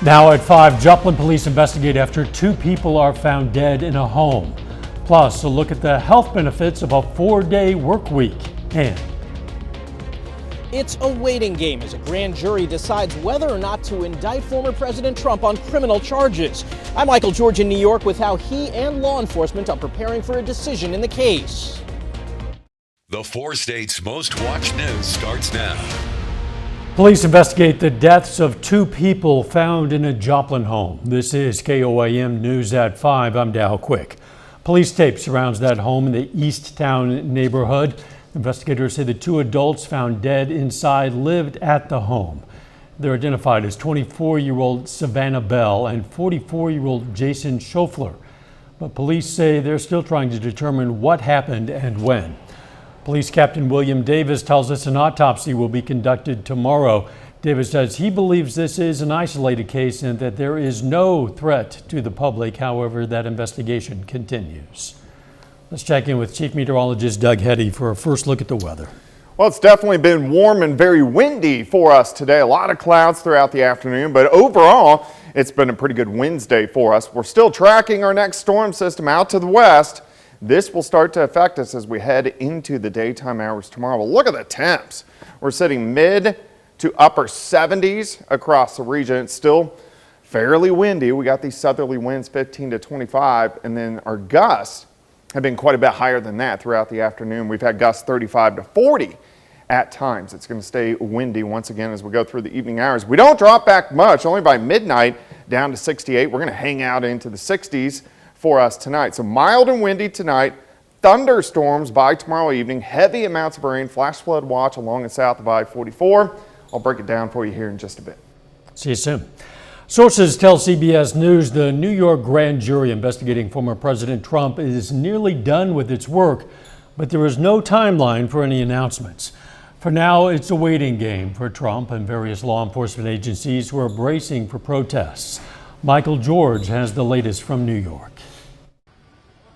Now at 5, Joplin police investigate after 2 people are found dead in a home. Plus, a look at the health benefits of a 4-day work week. And it's a waiting game as a grand jury decides whether or not to indict former President Trump on criminal charges. I'm Michael George in New York with how he and law enforcement are preparing for a decision in the case. The 4 states' most watched news starts now. Police investigate the deaths of 2 people found in a Joplin home. This is KOAM News at 5. I'm Dow Quick. Police tape surrounds that home in the East Town neighborhood. Investigators say the 2 adults found dead inside lived at the home. They're identified as 24-year-old Savannah Bell and 44-year-old Jason Schofler. But police say they're still trying to determine what happened and when. Police Captain William Davis tells us an autopsy will be conducted tomorrow. Davis says he believes this is an isolated case and that there is no threat to the public. However, that investigation continues. Let's check in with Chief Meteorologist Doug Heddy for a first look at the weather. Well, it's definitely been warm and very windy for us today. A lot of clouds throughout the afternoon, but overall, it's been a pretty good Wednesday for us. We're still tracking our next storm system out to the west. This will start to affect us as we head into the daytime hours tomorrow. Well, look at the temps. We're sitting mid to upper 70s across the region. It's still fairly windy. We got these southerly winds 15 to 25, and then our gusts have been quite a bit higher than that throughout the afternoon. We've had gusts 35 to 40 at times. It's going to stay windy once again as we go through the evening hours. We don't drop back much, only by midnight down to 68. We're going to hang out into the 60s for us tonight. So mild and windy tonight, thunderstorms by tomorrow evening, heavy amounts of rain, flash flood watch along and south of I-44. I'll break it down for you here in just a bit. See you soon. Sources tell CBS News the New York grand jury investigating former President Trump is nearly done with its work, but there is no timeline for any announcements. For now, it's a waiting game for Trump and various law enforcement agencies who are bracing for protests. Michael George has the latest from New York.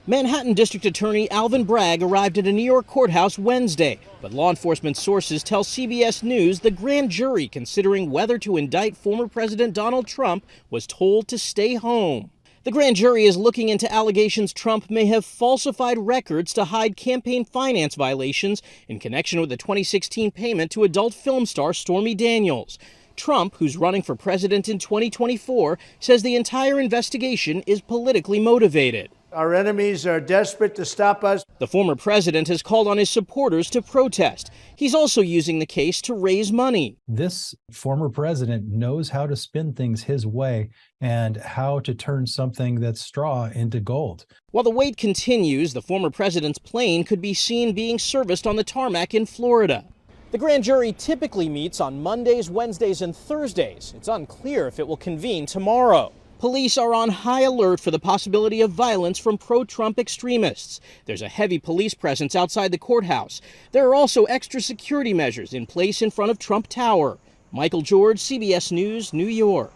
Manhattan District Attorney Alvin Bragg arrived at a New York courthouse Wednesday, but law enforcement sources tell CBS News the grand jury considering whether to indict former President Donald Trump was told to stay home. The grand jury is looking into allegations Trump may have falsified records to hide campaign finance violations in connection with the 2016 payment to adult film star Stormy Daniels. Trump, who's running for president in 2024, says the entire investigation is politically motivated. Our enemies are desperate to stop us. The former president has called on his supporters to protest. He's also using the case to raise money. This former president knows how to spin things his way and how to turn something that's straw into gold. While the wait continues, the former president's plane could be seen being serviced on the tarmac in Florida. The grand jury typically meets on Mondays, Wednesdays, and Thursdays. It's unclear if it will convene tomorrow. Police are on high alert for the possibility of violence from pro-Trump extremists. There's a heavy police presence outside the courthouse. There are also extra security measures in place in front of Trump Tower. Michael George, CBS News, New York.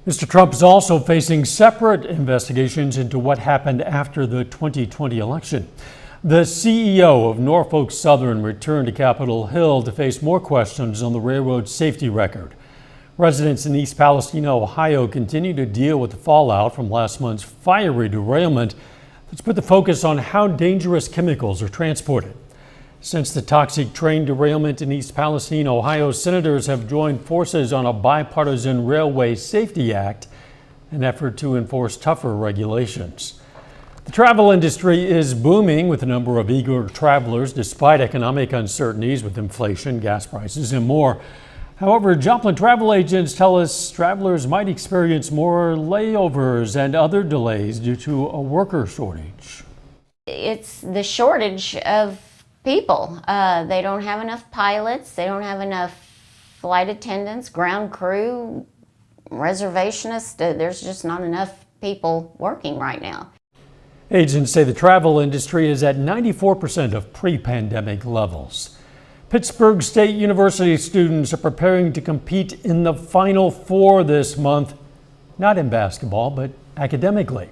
Mr. Trump is also facing separate investigations into what happened after the 2020 election. The CEO of Norfolk Southern returned to Capitol Hill to face more questions on the railroad safety record. Residents in East Palestine, Ohio, continue to deal with the fallout from last month's fiery derailment that's put the focus on how dangerous chemicals are transported. Since the toxic train derailment in East Palestine, Ohio, senators have joined forces on a bipartisan Railway Safety Act, an effort to enforce tougher regulations. The travel industry is booming with a number of eager travelers despite economic uncertainties with inflation, gas prices, and more. However, Joplin travel agents tell us travelers might experience more layovers and other delays due to a worker shortage. It's the shortage of people. They don't have enough pilots. They don't have enough flight attendants, ground crew, reservationists. There's just not enough people working right now. Agents say the travel industry is at 94% of pre-pandemic levels. Pittsburgh State University students are preparing to compete in the Final Four this month, not in basketball, but academically.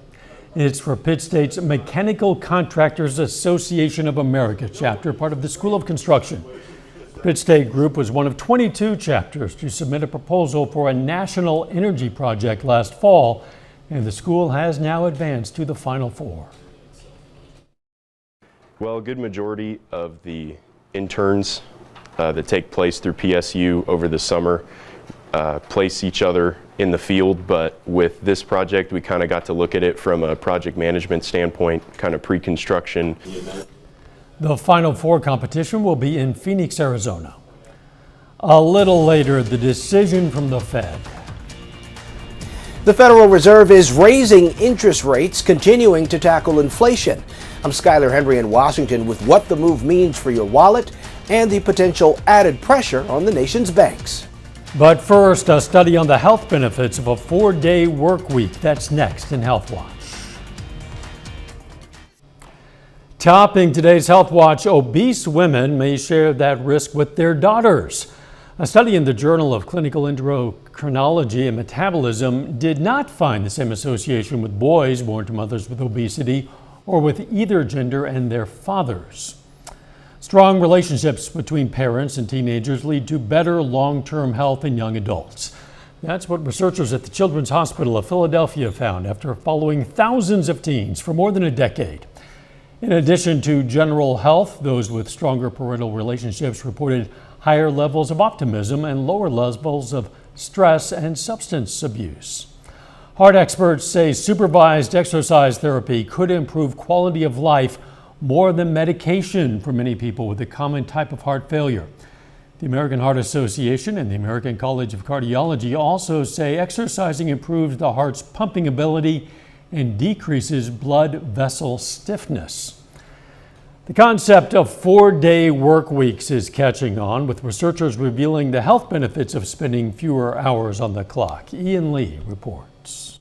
It's for Pitt State's Mechanical Contractors Association of America chapter, part of the School of Construction. Pitt State Group was one of 22 chapters to submit a proposal for a national energy project last fall, and the school has now advanced to the Final Four. Well, a good majority of the interns that take place through PSU over the summer place each other in the field, but with this project we kind of got to look at it from a project management standpoint, kind of pre-construction. The Final Four competition will be in Phoenix, Arizona. A little later, the decision from the Fed. The Federal Reserve is raising interest rates, continuing to tackle inflation. I'm Skylar Henry in Washington with what the move means for your wallet and the potential added pressure on the nation's banks. But first, a study on the health benefits of a 4-day work week. That's next in Health Watch. Topping today's Health Watch, obese women may share that risk with their daughters. A study in the Journal of Clinical Endocrinology and Metabolism did not find the same association with boys born to mothers with obesity or with either gender and their fathers. Strong relationships between parents and teenagers lead to better long-term health in young adults. That's what researchers at the Children's Hospital of Philadelphia found after following thousands of teens for more than a decade. In addition to general health, those with stronger parental relationships reported higher levels of optimism and lower levels of stress and substance abuse. Heart experts say supervised exercise therapy could improve quality of life more than medication for many people with a common type of heart failure. The American Heart Association and the American College of Cardiology also say exercising improves the heart's pumping ability and decreases blood vessel stiffness. The concept of 4-day work weeks is catching on, with researchers revealing the health benefits of spending fewer hours on the clock. Ian Lee reports.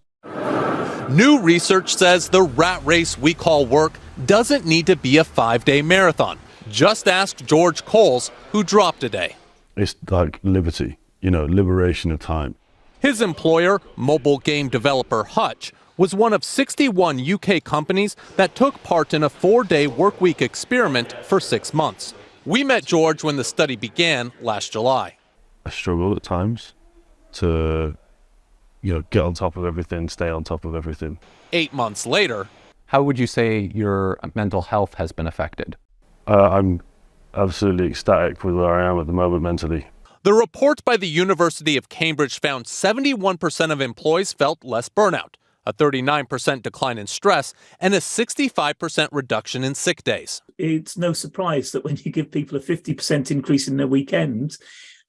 New research says the rat race we call work doesn't need to be a 5-day marathon. Just ask George Coles, who dropped a day. It's like liberty, liberation of time. His employer, mobile game developer Hutch, was one of 61 UK companies that took part in a 4-day workweek experiment for 6 months. We met George when the study began last July. I struggle at times to, get on top of everything, stay on top of everything. 8 months later. How would you say your mental health has been affected? I'm absolutely ecstatic with where I am at the moment mentally. The report by the University of Cambridge found 71% of employees felt less burnout, a 39% decline in stress, and a 65% reduction in sick days. It's no surprise that when you give people a 50% increase in their weekends,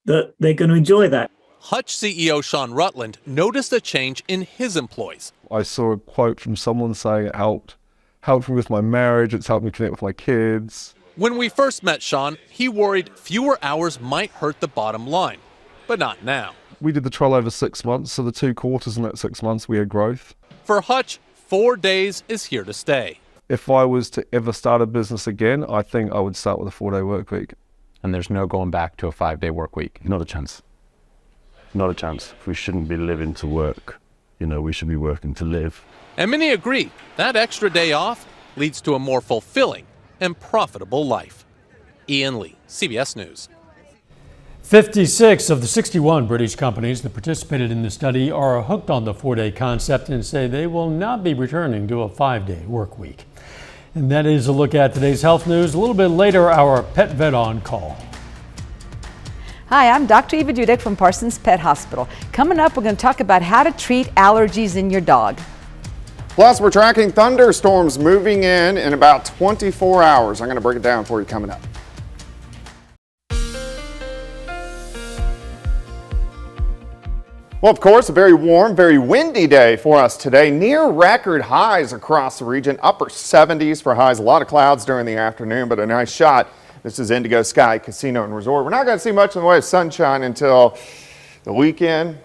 that they're going to enjoy that. Hutch CEO Sean Rutland noticed a change in his employees. I saw a quote from someone saying it helped me with my marriage, it's helped me connect with my kids. When we first met Sean, he worried fewer hours might hurt the bottom line, but not now. We did the trial over 6 months, so the 2 quarters in that 6 months we had growth. For Hutch, 4 days is here to stay. If I was to ever start a business again, I think I would start with a 4-day work week. And there's no going back to a 5-day work week? Not a chance. Not a chance. We shouldn't be living to work. We should be working to live. And many agree that extra day off leads to a more fulfilling and profitable life. Ian Lee, CBS News. 56 of the 61 British companies that participated in the study are hooked on the 4-day concept and say they will not be returning to a 5-day work week. And that is a look at today's health news. A little bit later, our pet vet on call. Hi, I'm Dr. Eva Dudek from Parsons Pet Hospital. Coming up, we're going to talk about how to treat allergies in your dog. Plus, we're tracking thunderstorms moving in about 24 hours. I'm going to break it down for you coming up. Well, of course, a very warm, very windy day for us today. Near record highs across the region, upper 70s for highs. A lot of clouds during the afternoon, but a nice shot. This is Indigo Sky Casino and Resort. We're not going to see much in the way of sunshine until the weekend.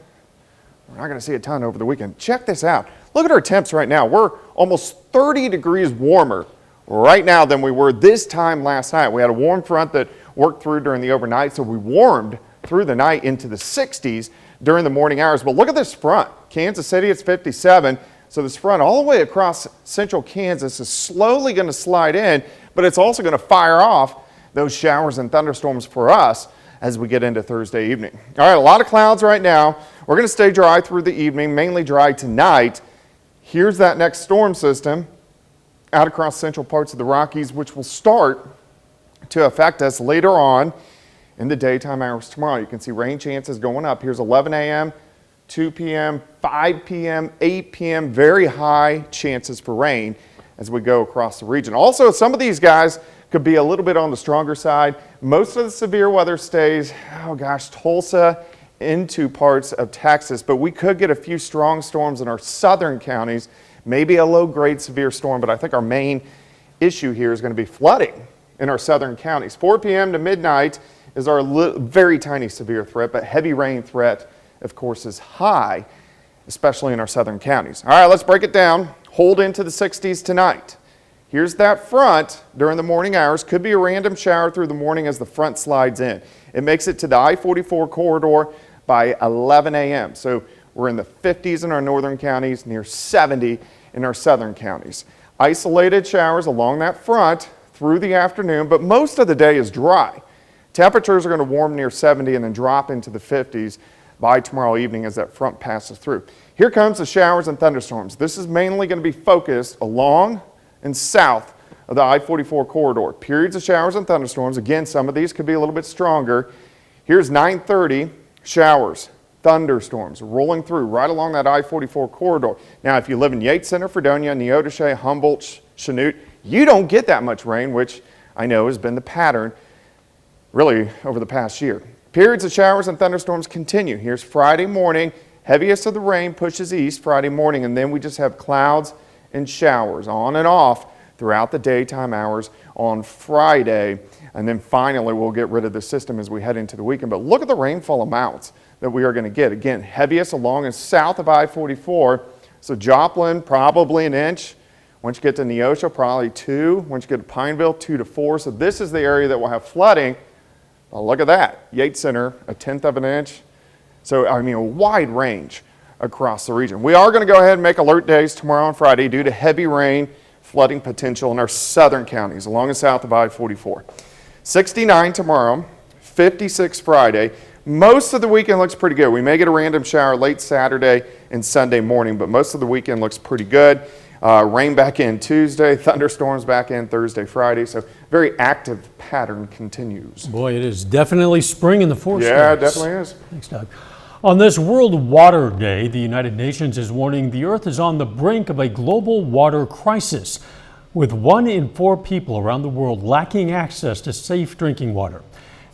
We're not going to see a ton over the weekend. Check this out. Look at our temps right now. We're almost 30 degrees warmer right now than we were this time last night. We had a warm front that worked through during the overnight, so we warmed through the night into the 60s during the morning hours. But look at this front. Kansas City, it's 57. So this front all the way across central Kansas is slowly going to slide in, but it's also going to fire off those showers and thunderstorms for us as we get into Thursday evening. All right, a lot of clouds right now. We're going to stay dry through the evening, mainly dry tonight. Here's that next storm system out across central parts of the Rockies, which will start to affect us later on in the daytime hours tomorrow. You can see rain chances going up. Here's 11 a.m., 2 p.m., 5 p.m., 8 p.m., very high chances for rain as we go across the region. Also, some of these guys could be a little bit on the stronger side. Most of the severe weather stays, Tulsa into parts of Texas, but we could get a few strong storms in our southern counties, maybe a low-grade severe storm, but I think our main issue here is going to be flooding in our southern counties. 4 p.m. to midnight is our very tiny severe threat, but heavy rain threat, of course, is high, especially in our southern counties. All right, let's break it down. Hold into the 60s tonight. Here's that front during the morning hours. Could be a random shower through the morning as the front slides in. It makes it to the I-44 corridor by 11 a.m. So we're in the 50s in our northern counties, near 70 in our southern counties. Isolated showers along that front through the afternoon, but most of the day is dry. Temperatures are going to warm near 70 and then drop into the 50s by tomorrow evening as that front passes through. Here comes the showers and thunderstorms. This is mainly going to be focused along and south of the I-44 corridor. Periods of showers and thunderstorms. Again, some of these could be a little bit stronger. Here's 9:30, showers, thunderstorms rolling through right along that I-44 corridor. Now, if you live in Yates Center, Fredonia, Neodesha, Humboldt, Chanute, you don't get that much rain, which I know has been the pattern really over the past year. Periods of showers and thunderstorms continue. Here's Friday morning. Heaviest of the rain pushes east Friday morning, and then we just have clouds and showers on and off throughout the daytime hours on Friday. And then finally, we'll get rid of the system as we head into the weekend. But look at the rainfall amounts that we are going to get. Again, heaviest along and south of I-44. So Joplin, probably an inch. Once you get to Neosho, probably 2. Once you get to Pineville, 2 to 4. So this is the area that will have flooding. Well, look at that. Yates Center, 1/10 of an inch. So, I mean, a wide range across the region. We are going to go ahead and make alert days tomorrow and Friday due to heavy rain, flooding potential in our southern counties along and south of I-44. 69 tomorrow, 56 Friday. Most of the weekend looks pretty good. We may get a random shower late Saturday and Sunday morning, but most of the weekend looks pretty good. Rain back in Tuesday, thunderstorms back in Thursday, Friday. So very active pattern continues. Boy, it is definitely spring in the four states. Yeah, it definitely is. Thanks, Doug. On this World Water Day, the United Nations is warning the Earth is on the brink of a global water crisis, with 1 in 4 people around the world lacking access to safe drinking water.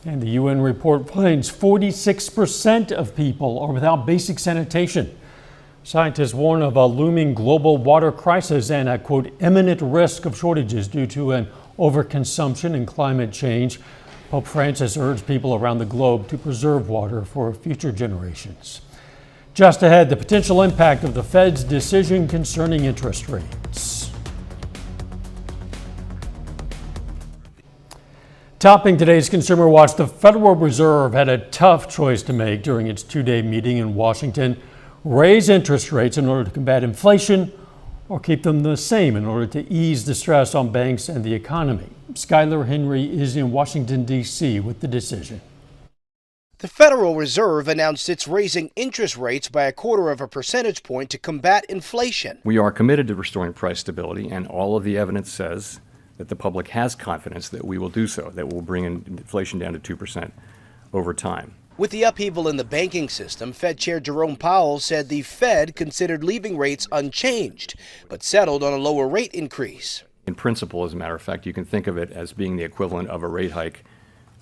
And the UN report finds 46% of people are without basic sanitation. Scientists warn of a looming global water crisis and a, quote, imminent risk of shortages due to an overconsumption and climate change. Pope Francis urged people around the globe to preserve water for future generations. Just ahead, the potential impact of the Fed's decision concerning interest rates. Topping today's Consumer Watch, the Federal Reserve had a tough choice to make during its 2-day meeting in Washington: raise interest rates in order to combat inflation, or keep them the same in order to ease the stress on banks and the economy. Skylar Henry is in Washington, D.C. with the decision. The Federal Reserve announced it's raising interest rates by 1/4 percentage point to combat inflation. We are committed to restoring price stability, and all of the evidence says that the public has confidence that we will do so, that we'll bring inflation down to 2% over time. With the upheaval in the banking system, Fed Chair Jerome Powell said the Fed considered leaving rates unchanged, but settled on a lower rate increase. In principle, as a matter of fact, you can think of it as being the equivalent of a rate hike,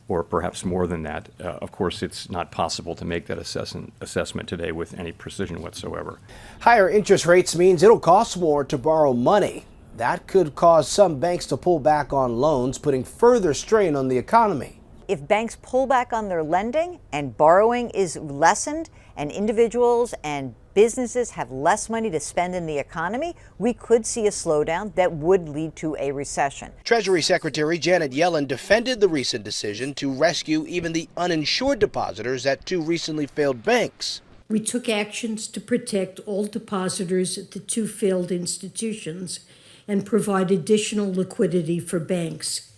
or perhaps more than that. Of course, it's not possible to make that assessment today with any precision whatsoever. Higher interest rates means it'll cost more to borrow money. That could cause some banks to pull back on loans, putting further strain on the economy. If banks pull back on their lending and borrowing is lessened and individuals and businesses have less money to spend in the economy, we could see a slowdown that would lead to a recession. Treasury Secretary Janet Yellen defended the recent decision to rescue even the uninsured depositors at 2 recently failed banks. We took actions to protect all depositors at the 2 failed institutions and provide additional liquidity for banks.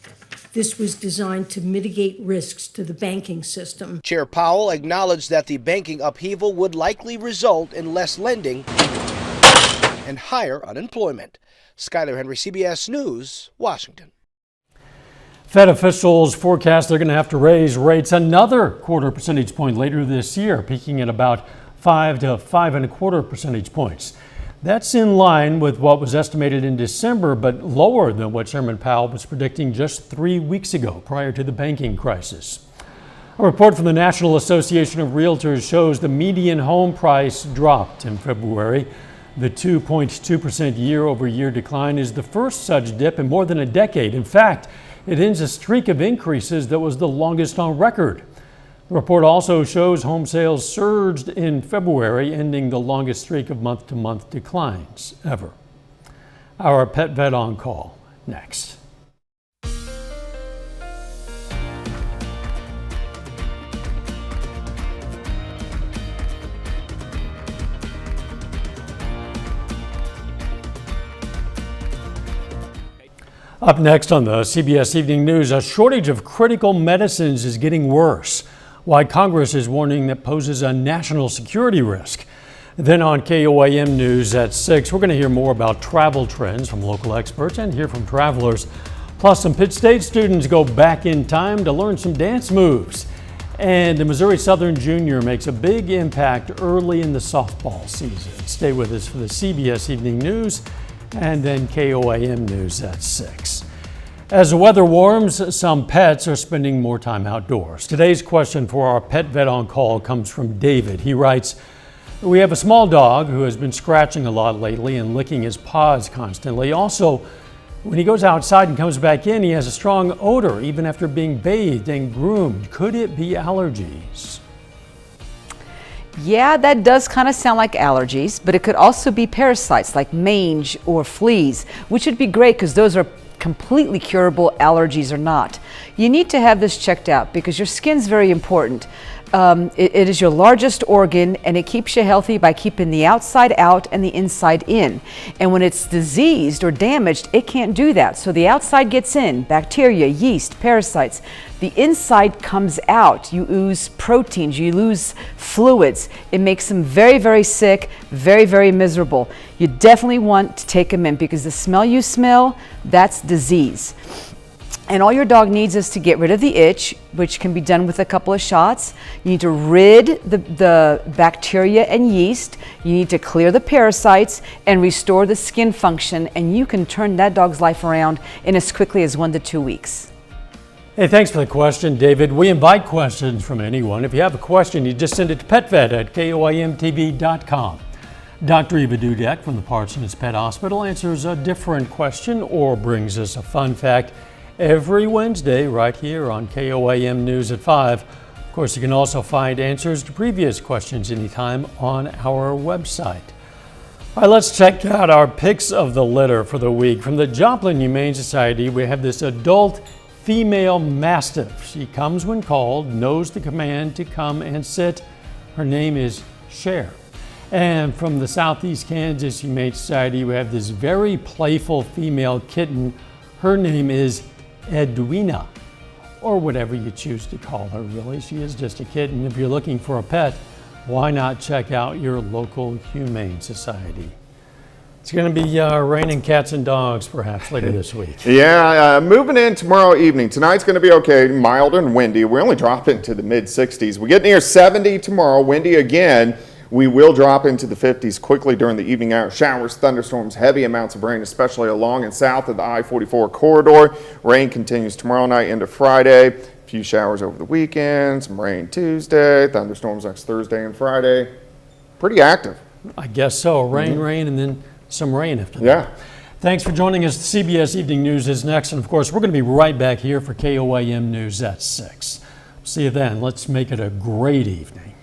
This was designed to mitigate risks to the banking system. Chair Powell acknowledged that the banking upheaval would likely result in less lending and higher unemployment. Skyler Henry, CBS News, Washington. Fed officials forecast they're going to have to raise rates another quarter percentage point later this year, peaking at about 5 to 5.25 percentage points. That's in line with what was estimated in December, but lower than what Chairman Powell was predicting just 3 weeks ago, prior to the banking crisis. A report from the National Association of Realtors shows the median home price dropped in February. The 2.2% year-over-year decline is the first such dip in more than a decade. In fact, it ends a streak of increases that was the longest on record. The report also shows home sales surged in February, ending the longest streak of month-to-month declines ever. Our pet vet on call next. Up next on the CBS Evening News, a shortage of critical medicines is getting worse. Why Congress is warning that poses a national security risk. Then on KOAM News at 6, we're going to hear more about travel trends from local experts and hear from travelers. Plus, some Pitt State students go back in time to learn some dance moves. And the Missouri Southern Junior makes a big impact early in the softball season. Stay with us for the CBS Evening News and then KOAM News at 6. As the weather warms, some pets are spending more time outdoors. Today's question for our pet vet on call comes from David. He writes, "We have a small dog who has been scratching a lot lately and licking his paws constantly. Also, when he goes outside and comes back in, he has a strong odor even after being bathed and groomed. Could it be allergies?" Yeah, that does kind of sound like allergies, but it could also be parasites like mange or fleas, which would be great because those are completely curable. Allergies or not. You need to have this checked out because your skin's very important. It is your largest organ and it keeps you healthy by keeping the outside out and the inside in. And when it's diseased or damaged, it can't do that. So the outside gets in, bacteria, yeast, parasites. The inside comes out. You ooze proteins, you lose fluids. It makes them very, very sick, very, very miserable. You definitely want to take them in because the smell you smell, that's disease. And all your dog needs is to get rid of the itch, which can be done with a couple of shots. You need to rid the bacteria and yeast. You need to clear the parasites and restore the skin function, and you can turn that dog's life around in as quickly as 1 to 2 weeks. Hey, thanks for the question, David. We invite questions from anyone. If you have a question, you just send it to petvet@koamtv.com. Dr. Eva Dudek from the Parsons Pet Hospital answers a different question or brings us a fun fact every Wednesday right here on KOAM News at 5. Of course, you can also find answers to previous questions anytime on our website. All right, let's check out our picks of the litter for the week. From the Joplin Humane Society, we have this adult female mastiff. She comes when called, knows the command to come and sit. Her name is Cher. And from the Southeast Kansas Humane Society, we have this very playful female kitten. Her name is Edwina, or whatever you choose to call her, really. She is just a kitten. If you're looking for a pet, why not check out your local Humane Society? It's going to be raining cats and dogs perhaps later this week. Yeah, moving in tomorrow evening. Tonight's going to be okay, mild and windy. We're only dropping to the mid-60s. We get near 70 tomorrow, windy again. We will drop into the 50s quickly during the evening hours. Showers, thunderstorms, heavy amounts of rain, especially along and south of the I-44 corridor. Rain continues tomorrow night into Friday. A few showers over the weekend, some rain Tuesday, thunderstorms next Thursday and Friday. Pretty active. I guess so. Rain, rain, and then some rain after that. Yeah. Thanks for joining us. The CBS Evening News is next. And of course, we're going to be right back here for KOAM News at 6. See you then. Let's make it a great evening.